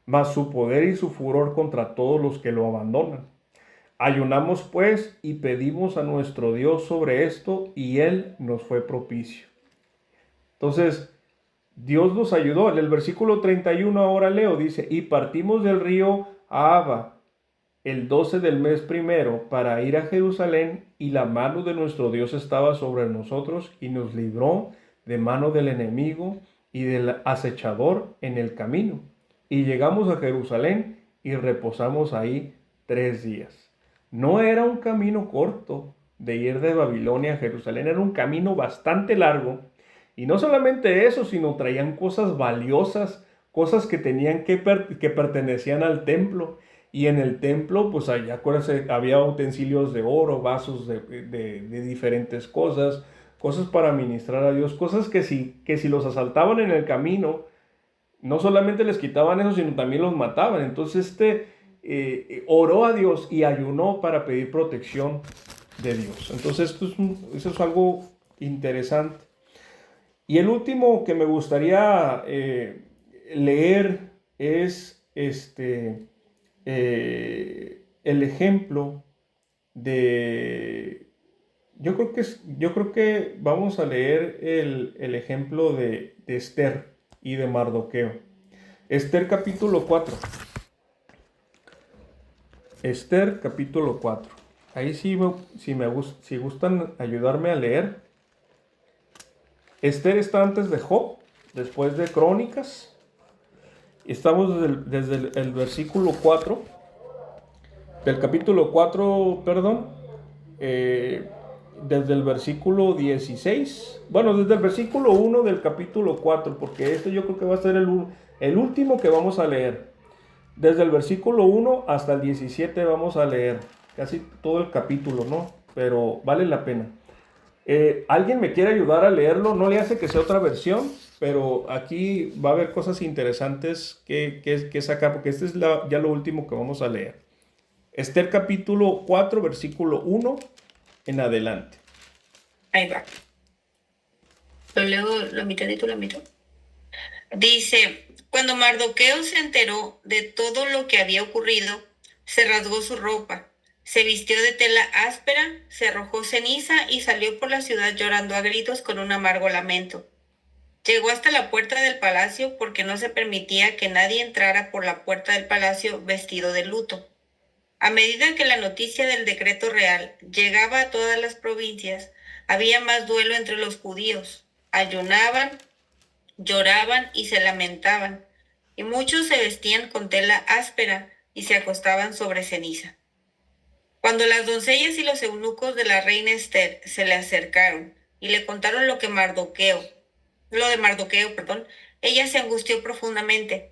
S1: mas su poder y su furor contra todos los que lo abandonan. Ayunamos pues y pedimos a nuestro Dios sobre esto, y él nos fue propicio. Entonces, Dios nos ayudó. En el versículo 31 ahora leo, dice, y partimos del río Ahava el 12 del mes primero para ir a Jerusalén, y la mano de nuestro Dios estaba sobre nosotros y nos libró de mano del enemigo y del acechador en el camino. Y llegamos a Jerusalén y reposamos ahí 3 días. No era un camino corto de ir de Babilonia a Jerusalén, era un camino bastante largo. Y no solamente eso, sino traían cosas valiosas, cosas que tenían que pertenecían al templo. Y en el templo, pues allá, acuérdense, había utensilios de oro, vasos de diferentes cosas, cosas para ministrar a Dios, cosas que si los asaltaban en el camino, no solamente les quitaban eso, sino también los mataban. Entonces oró a Dios y ayunó para pedir protección de Dios. Entonces eso es algo interesante. Y el último que me gustaría leer es el ejemplo de... Yo creo que vamos a leer el ejemplo de Esther y de Mardoqueo. Esther capítulo 4. Esther capítulo 4. Ahí sí, si gustan ayudarme a leer. Esther está antes de Job, después de Crónicas. Estamos desde el versículo 4, del capítulo 4, perdón, desde el versículo 16, bueno, desde el versículo 1 del capítulo 4, porque este yo creo que va a ser el último que vamos a leer. Desde el versículo 1 hasta el 17 vamos a leer casi todo el capítulo, ¿no? Pero vale la pena. ¿Alguien me quiere ayudar a leerlo? No le hace que sea otra versión, pero aquí va a haber cosas interesantes que sacar, porque este es ya lo último que vamos a leer. Esther capítulo 4, versículo 1 en adelante.
S2: Ahí va. Lo leo la mitad y tú la mitad. Dice, cuando Mardoqueo se enteró de todo lo que había ocurrido, se rasgó su ropa, se vistió de tela áspera, se arrojó ceniza y salió por la ciudad llorando a gritos con un amargo lamento. Llegó hasta la puerta del palacio porque no se permitía que nadie entrara por la puerta del palacio vestido de luto. A medida que la noticia del decreto real llegaba a todas las provincias, había más duelo entre los judíos. Ayunaban, lloraban y se lamentaban, y muchos se vestían con tela áspera y se acostaban sobre ceniza. Cuando las doncellas y los eunucos de la reina Esther se le acercaron y le contaron lo de Mardoqueo, ella se angustió profundamente.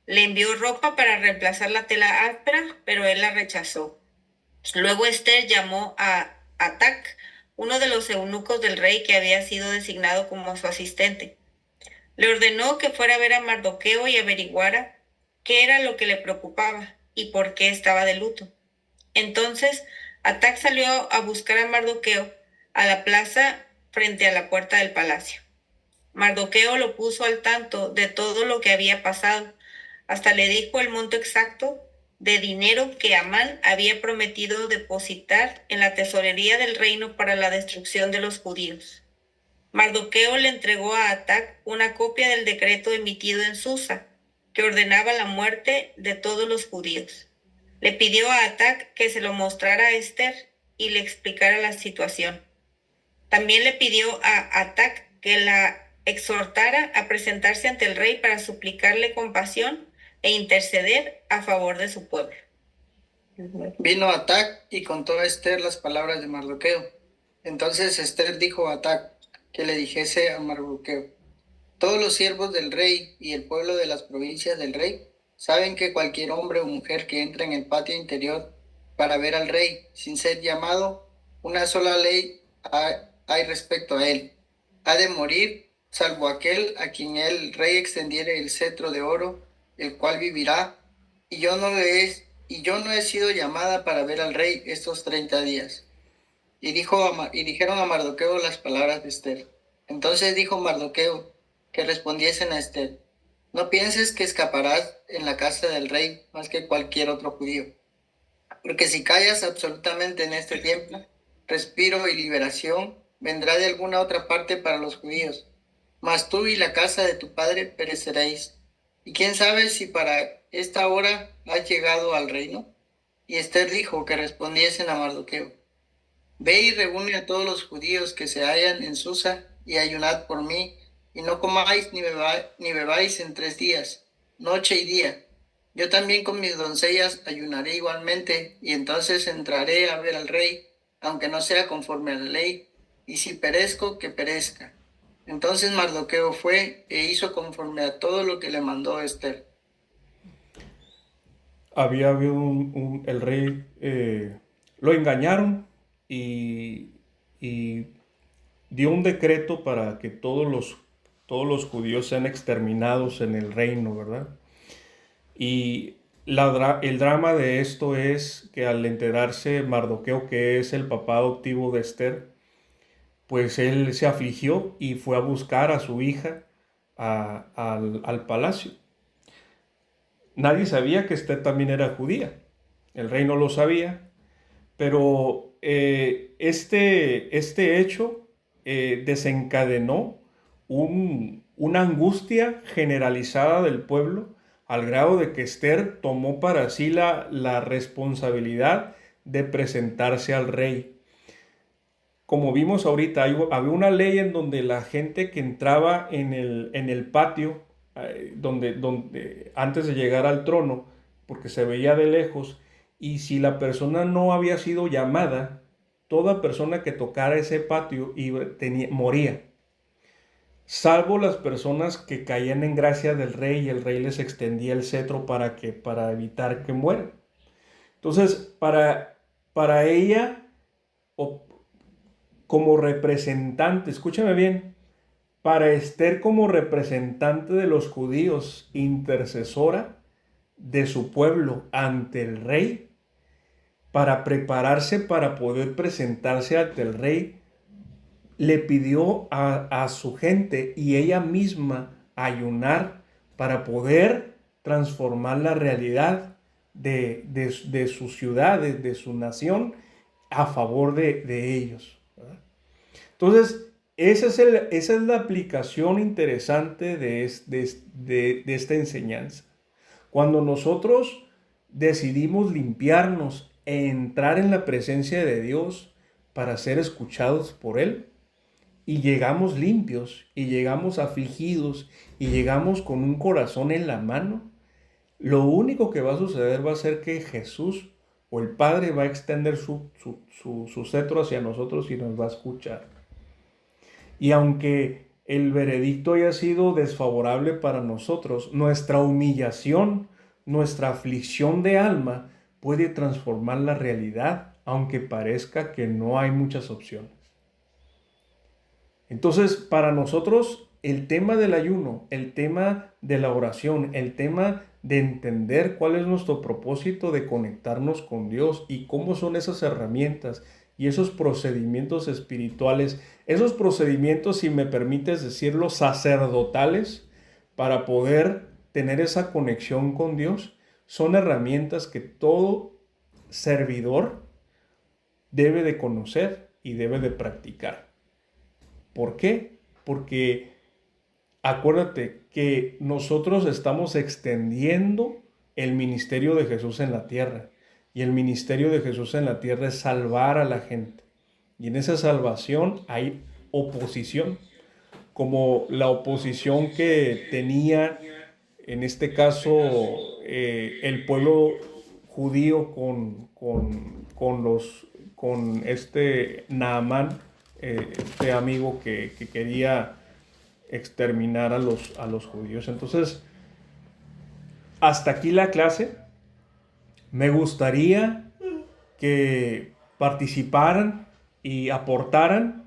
S2: Le envió ropa para reemplazar la tela áspera, pero él la rechazó. Luego Esther llamó a Atac, uno de los eunucos del rey que había sido designado como su asistente. Le ordenó que fuera a ver a Mardoqueo y averiguara qué era lo que le preocupaba y por qué estaba de luto. Entonces, Atac salió a buscar a Mardoqueo a la plaza frente a la puerta del palacio. Mardoqueo lo puso al tanto de todo lo que había pasado. Hasta le dijo el monto exacto de dinero que Amán había prometido depositar en la tesorería del reino para la destrucción de los judíos. Mardoqueo le entregó a Atac una copia del decreto emitido en Susa, que ordenaba la muerte de todos los judíos. Le pidió a Atac que se lo mostrara a Esther y le explicara la situación. También le pidió a Atac que la exhortara a presentarse ante el rey para suplicarle compasión e interceder a favor de su pueblo.
S3: Vino Atac y contó a Esther las palabras de Mardoqueo. Entonces Esther dijo a Atac que le dijese a Mardoqueo: todos los siervos del rey y el pueblo de las provincias del rey saben que cualquier hombre o mujer que entra en el patio interior para ver al rey sin ser llamado, una sola ley hay respecto a él: ha de morir, salvo aquel a quien el rey extendiere el cetro de oro, el cual vivirá. Y yo no he sido llamada para ver al rey estos 30 días. Y dijeron a Mardoqueo las palabras de Esther. Entonces dijo Mardoqueo que respondiesen a Esther: no pienses que escaparás en la casa del rey más que cualquier otro judío. Porque si callas absolutamente en este tiempo, respiro y liberación vendrá de alguna otra parte para los judíos. Mas tú y la casa de tu padre pereceréis. Y quién sabe si para esta hora has llegado al reino. Y Esther dijo que respondiesen a Mardoqueo: ve y reúne a todos los judíos que se hallan en Susa y ayunad por mí, y no comáis ni bebáis en 3 días, noche y día. Yo también con mis doncellas ayunaré igualmente, y entonces entraré a ver al rey, aunque no sea conforme a la ley, y si perezco, que perezca. Entonces Mardoqueo fue e hizo conforme a todo lo que le mandó Esther.
S1: Había habido el rey, lo engañaron y dio un decreto para que todos los judíos sean exterminados en el reino, ¿verdad? Y el drama de esto es que al enterarse Mardoqueo, que es el papá adoptivo de Esther, pues él se afligió y fue a buscar a su hija al palacio. Nadie sabía que Esther también era judía. El rey no lo sabía, pero este hecho desencadenó una angustia generalizada del pueblo al grado de que Esther tomó para sí la responsabilidad de presentarse al rey. Como vimos ahorita, había una ley en donde la gente que entraba en el patio, donde antes de llegar al trono, porque se veía de lejos, y si la persona no había sido llamada, toda persona que tocara ese patio moría, salvo las personas que caían en gracia del rey y el rey les extendía el cetro para evitar que mueran. Entonces, para ella, como representante, escúchame bien, para Esther como representante de los judíos, intercesora de su pueblo ante el rey, para prepararse para poder presentarse ante el rey, le pidió a su gente y ella misma ayunar para poder transformar la realidad de sus ciudades, de su nación, a favor de ellos, ¿verdad? Entonces, esa es la aplicación interesante de esta enseñanza. Cuando nosotros decidimos limpiarnos e entrar en la presencia de Dios para ser escuchados por Él, y llegamos limpios, y llegamos afligidos, y llegamos con un corazón en la mano, lo único que va a suceder va a ser que Jesús o el Padre va a extender su cetro hacia nosotros y nos va a escuchar. Y aunque el veredicto haya sido desfavorable para nosotros, nuestra humillación, nuestra aflicción de alma puede transformar la realidad, aunque parezca que no hay muchas opciones. Entonces, para nosotros, el tema del ayuno, el tema de la oración, el tema de entender cuál es nuestro propósito de conectarnos con Dios y cómo son esas herramientas y esos procedimientos espirituales, esos procedimientos, si me permites decirlo, sacerdotales, para poder tener esa conexión con Dios, son herramientas que todo servidor debe de conocer y debe de practicar. ¿Por qué? Porque acuérdate que nosotros estamos extendiendo el ministerio de Jesús en la tierra. Y el ministerio de Jesús en la tierra es salvar a la gente. Y en esa salvación hay oposición, como la oposición que tenía, en este caso, el pueblo judío con este Naamán, este amigo que quería exterminar a los judíos. Entonces, hasta aquí la clase. Me gustaría que participaran y aportaran